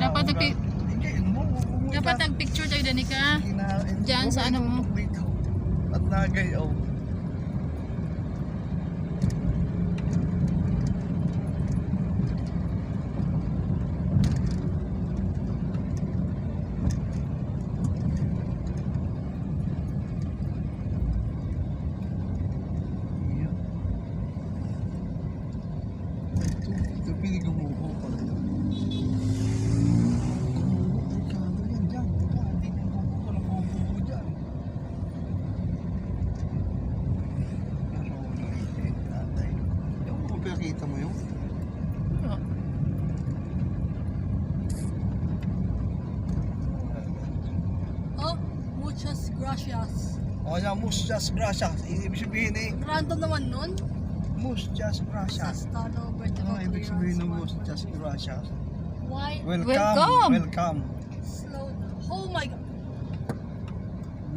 Dapat dapat nag-picture tayo Danica. Diyan sa ano mo. At nagayaw. Ito pinigumuho pa rin. Kita mo yun? Oh, muchas gracias. O yan, muchas gracias. Ibig sabihin eh, Random naman nun. muchas gracias. Estado vertical Ibig clearance sabihin ng mark. muchas gracias. Why? Welcome. Welcome. Slow down. Oh my God.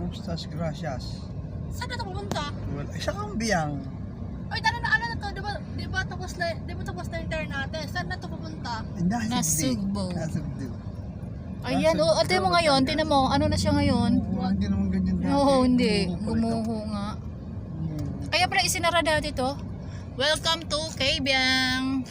Muchas gracias. Saan na ito pumunta? Well, isa kang biyang. Ay, tara na, ano na to? Diba tapos na yung turn natin? Saan na ito pupunta? Nasugbo. Nasugbo. Ayan, oh, ate mo ngayon, tinan mo, ano na siya ngayon? Oo, hindi naman ganyan dati. Oo, hindi. Gumuho Gumuho nga. pa rin ito. Kaya pala isinara dati to. Welcome to Kabyang.